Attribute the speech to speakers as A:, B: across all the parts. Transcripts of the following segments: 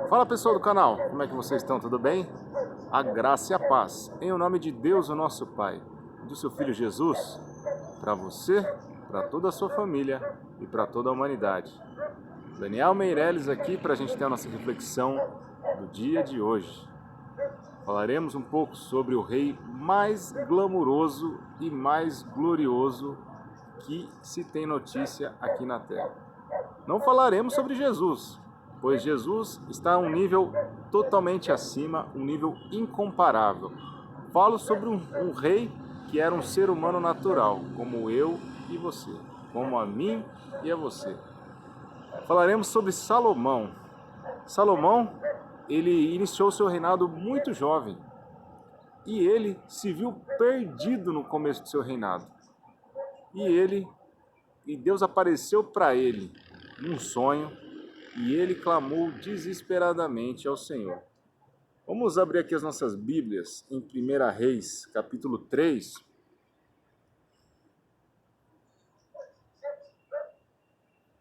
A: Fala pessoal do canal, como é que vocês estão? Tudo bem? A graça e a paz, em o nome de Deus, o nosso Pai, do seu Filho Jesus, para você, para toda a sua família e para toda a humanidade. Daniel Meirelles aqui para a gente ter a nossa reflexão do dia de hoje. Falaremos um pouco sobre o rei mais glamuroso e mais glorioso que se tem notícia aqui na Terra. Não falaremos sobre Jesus, pois Jesus está a um nível totalmente acima, um nível incomparável. Falo sobre um rei que era um ser humano natural, como eu e você, como a mim e a você. Falaremos sobre Salomão. Salomão, ele iniciou seu reinado muito jovem e ele se viu perdido no começo do seu reinado. E Deus apareceu para ele num sonho e ele clamou desesperadamente ao Senhor. Vamos abrir aqui as nossas Bíblias em 1 Reis, capítulo 3,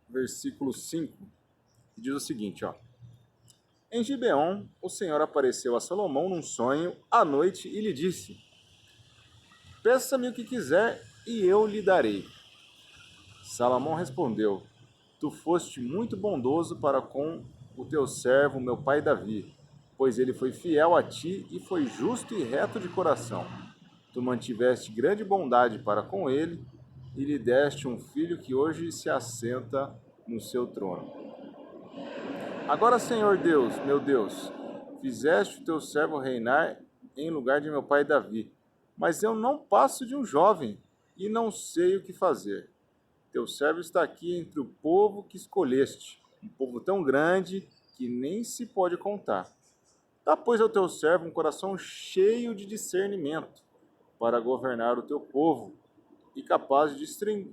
A: versículo 5, que diz o seguinte, ó. Em Gibeon, o Senhor apareceu a Salomão num sonho à noite e lhe disse: Peça-me o que quiser e eu lhe darei. Salomão respondeu: Tu foste muito bondoso para com o teu servo, meu pai Davi, pois ele foi fiel a ti e foi justo e reto de coração. Tu mantiveste grande bondade para com ele e lhe deste um filho que hoje se assenta no seu trono. Agora, Senhor Deus, meu Deus, fizeste o teu servo reinar em lugar de meu pai Davi, mas eu não passo de um jovem e não sei o que fazer. Teu servo está aqui entre o povo que escolheste, um povo tão grande que nem se pode contar. Dá, pois, ao teu servo um coração cheio de discernimento para governar o teu povo e capaz de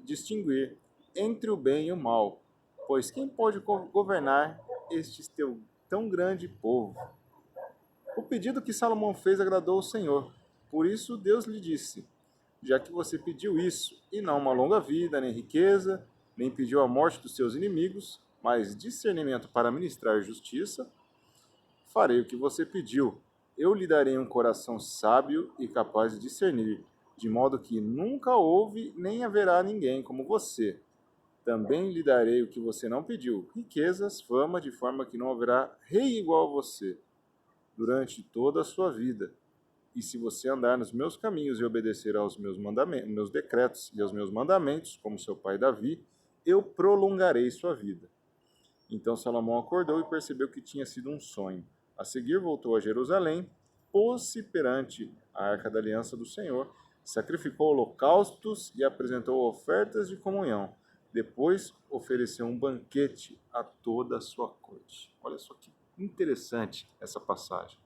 A: distinguir entre o bem e o mal, pois quem pode governar este teu tão grande povo? O pedido que Salomão fez agradou ao Senhor. Por isso Deus lhe disse: já que você pediu isso, e não uma longa vida, nem riqueza, nem pediu a morte dos seus inimigos, mas discernimento para ministrar justiça, farei o que você pediu. Eu lhe darei um coração sábio e capaz de discernir, de modo que nunca houve nem haverá ninguém como você. Também lhe darei o que você não pediu, riquezas, fama, de forma que não haverá rei igual a você durante toda a sua vida. E se você andar nos meus caminhos e obedecer aos meus mandamentos, meus decretos e aos meus mandamentos, como seu pai Davi, eu prolongarei sua vida. Então Salomão acordou e percebeu que tinha sido um sonho. A seguir voltou a Jerusalém, pôs-se perante a arca da aliança do Senhor, sacrificou holocaustos e apresentou ofertas de comunhão. Depois ofereceu um banquete a toda a sua corte. Olha só que interessante essa passagem.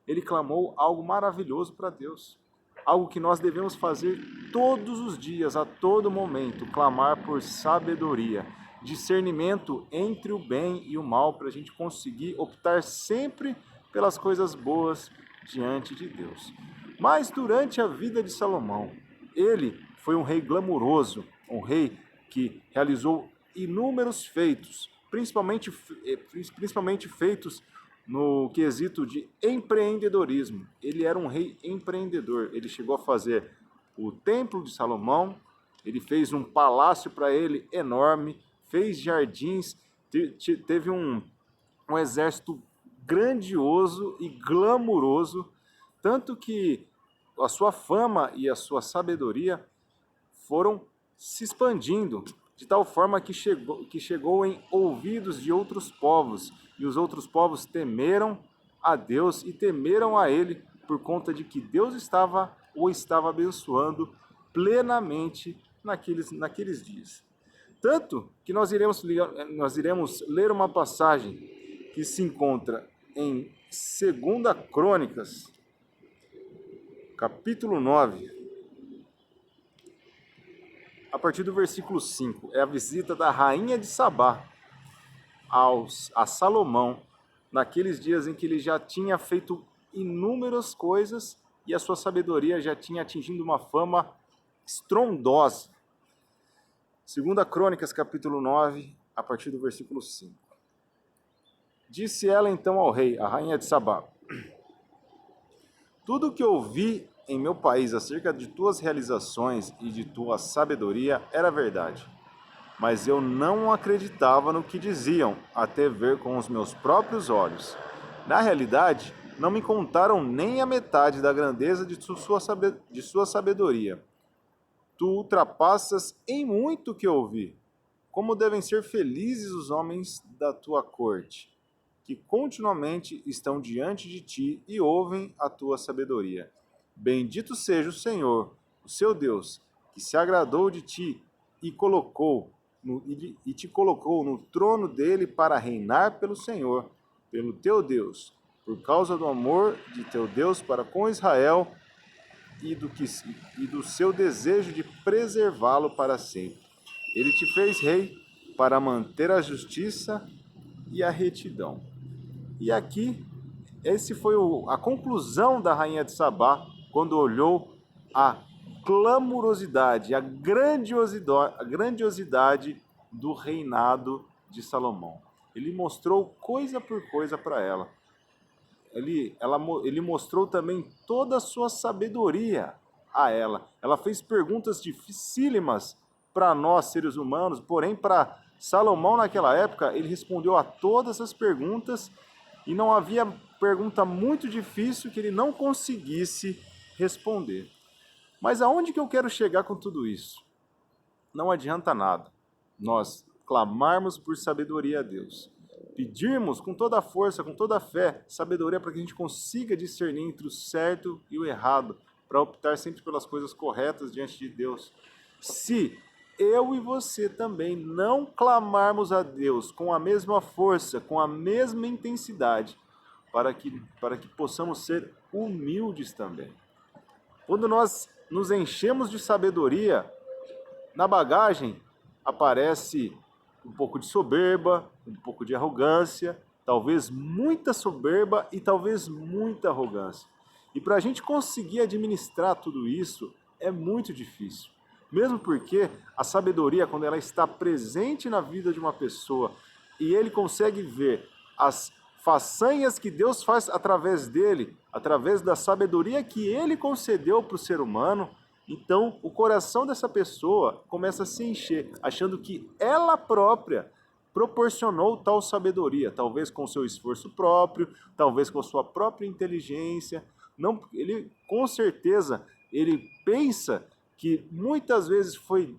A: Ele clamou algo maravilhoso para Deus, algo que nós devemos fazer todos os dias, a todo momento, clamar por sabedoria, discernimento entre o bem e o mal, para a gente conseguir optar sempre pelas coisas boas diante de Deus. Mas durante a vida de Salomão, ele foi um rei glamuroso, um rei que realizou inúmeros feitos, principalmente feitos no quesito de empreendedorismo. Ele era um rei empreendedor. Ele chegou a fazer o Templo de Salomão, ele fez um palácio para ele enorme, fez jardins, teve um exército grandioso e glamuroso, tanto que a sua fama e a sua sabedoria foram se expandindo, de tal forma que chegou em ouvidos de outros povos, e os outros povos temeram a Deus e temeram a ele por conta de que Deus estava abençoando plenamente naqueles dias. Tanto que nós iremos ler uma passagem que se encontra em 2 Crônicas, capítulo 9, a partir do versículo 5, é a visita da rainha de Sabá a Salomão, naqueles dias em que ele já tinha feito inúmeras coisas e a sua sabedoria já tinha atingido uma fama estrondosa. 2 Crônicas, capítulo 9, a partir do versículo 5. Disse ela então ao rei, a rainha de Sabá: tudo o que ouvi em meu país acerca de tuas realizações e de tua sabedoria era verdade. Mas eu não acreditava no que diziam, até ver com os meus próprios olhos. Na realidade, não me contaram nem a metade da grandeza de sua sabedoria. Tu ultrapassas em muito o que ouvi. Como devem ser felizes os homens da tua corte, que continuamente estão diante de ti e ouvem a tua sabedoria. Bendito seja o Senhor, o seu Deus, que se agradou de ti e te colocou no trono dele para reinar pelo Senhor, pelo teu Deus, por causa do amor de teu Deus para com Israel e do seu desejo de preservá-lo para sempre. Ele te fez rei para manter a justiça e a retidão. E aqui, esse foi a conclusão da rainha de Sabá, quando olhou a clamorosidade, a grandiosidade do reinado de Salomão. Ele mostrou coisa por coisa para ela. Ele mostrou também toda a sua sabedoria a ela. Ela fez perguntas dificílimas para nós, seres humanos, porém, para Salomão, naquela época, ele respondeu a todas as perguntas e não havia pergunta muito difícil que ele não conseguisse responder. Mas aonde que eu quero chegar com tudo isso? Não adianta nada nós clamarmos por sabedoria a Deus, pedirmos com toda a força, com toda a fé, sabedoria para que a gente consiga discernir entre o certo e o errado, para optar sempre pelas coisas corretas diante de Deus. Se eu e você também não clamarmos a Deus com a mesma força, com a mesma intensidade, para que possamos ser humildes também. Quando nós nos enchemos de sabedoria, na bagagem aparece um pouco de soberba, um pouco de arrogância, talvez muita soberba e talvez muita arrogância. E para a gente conseguir administrar tudo isso é muito difícil. Mesmo porque a sabedoria, quando ela está presente na vida de uma pessoa e ele consegue ver as façanhas que Deus faz através dele, através da sabedoria que ele concedeu para o ser humano, então o coração dessa pessoa começa a se encher, achando que ela própria proporcionou tal sabedoria, talvez com seu esforço próprio, talvez com sua própria inteligência. Não, ele com certeza ele pensa que muitas vezes foi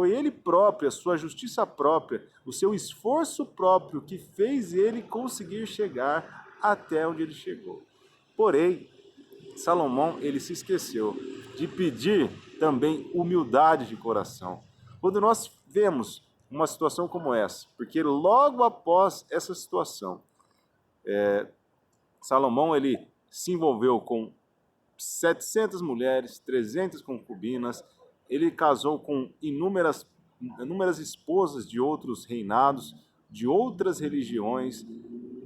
A: ele próprio, a sua justiça própria, o seu esforço próprio que fez ele conseguir chegar até onde ele chegou. Porém, Salomão, ele se esqueceu de pedir também humildade de coração. Quando nós vemos uma situação como essa, porque logo após essa situação, Salomão, ele se envolveu com 700 mulheres, 300 concubinas, ele casou com inúmeras esposas de outros reinados, de outras religiões,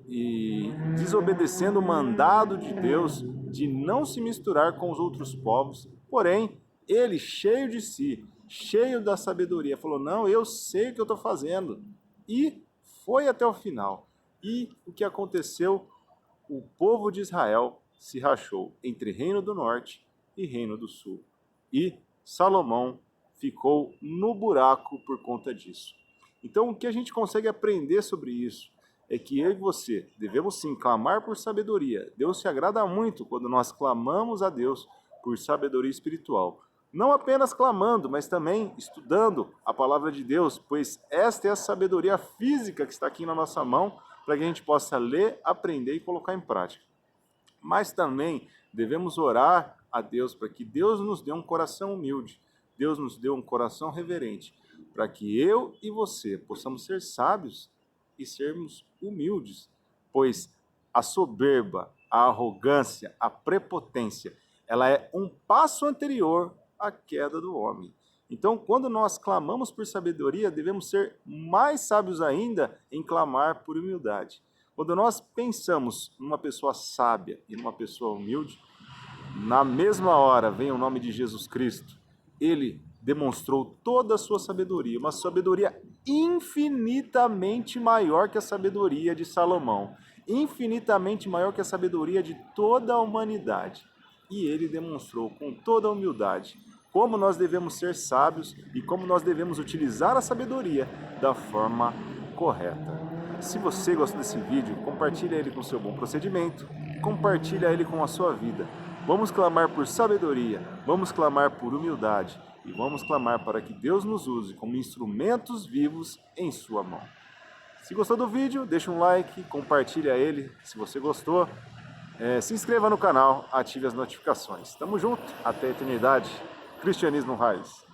A: e desobedecendo o mandado de Deus de não se misturar com os outros povos. Porém, ele, cheio de si, cheio da sabedoria, falou: não, eu sei o que eu estou fazendo. E foi até o final. E o que aconteceu? O povo de Israel se rachou entre Reino do Norte e Reino do Sul. E Salomão ficou no buraco por conta disso. Então, o que a gente consegue aprender sobre isso é que eu e você devemos sim clamar por sabedoria. Deus se agrada muito quando nós clamamos a Deus por sabedoria espiritual. Não apenas clamando, mas também estudando a palavra de Deus, pois esta é a sabedoria física que está aqui na nossa mão, para que a gente possa ler, aprender e colocar em prática. Mas também devemos orar a Deus para que Deus nos dê um coração humilde, Deus nos dê um coração reverente, para que eu e você possamos ser sábios e sermos humildes, pois a soberba, a arrogância, a prepotência, ela é um passo anterior à queda do homem. Então, quando nós clamamos por sabedoria, devemos ser mais sábios ainda em clamar por humildade. Quando nós pensamos numa pessoa sábia e numa pessoa humilde, na mesma hora vem o nome de Jesus Cristo. Ele demonstrou toda a sua sabedoria, uma sabedoria infinitamente maior que a sabedoria de Salomão. infinitamente maior que a sabedoria de toda a humanidade. E ele demonstrou com toda a humildade como nós devemos ser sábios e como nós devemos utilizar a sabedoria da forma correta. Se você gostou desse vídeo, compartilhe ele com seu bom procedimento, compartilhe ele com a sua vida. Vamos clamar por sabedoria, vamos clamar por humildade e vamos clamar para que Deus nos use como instrumentos vivos em sua mão. Se gostou do vídeo, deixa um like, compartilha ele se você gostou. Se inscreva no canal, ative as notificações. Tamo junto, até a eternidade. Cristianismo Raiz.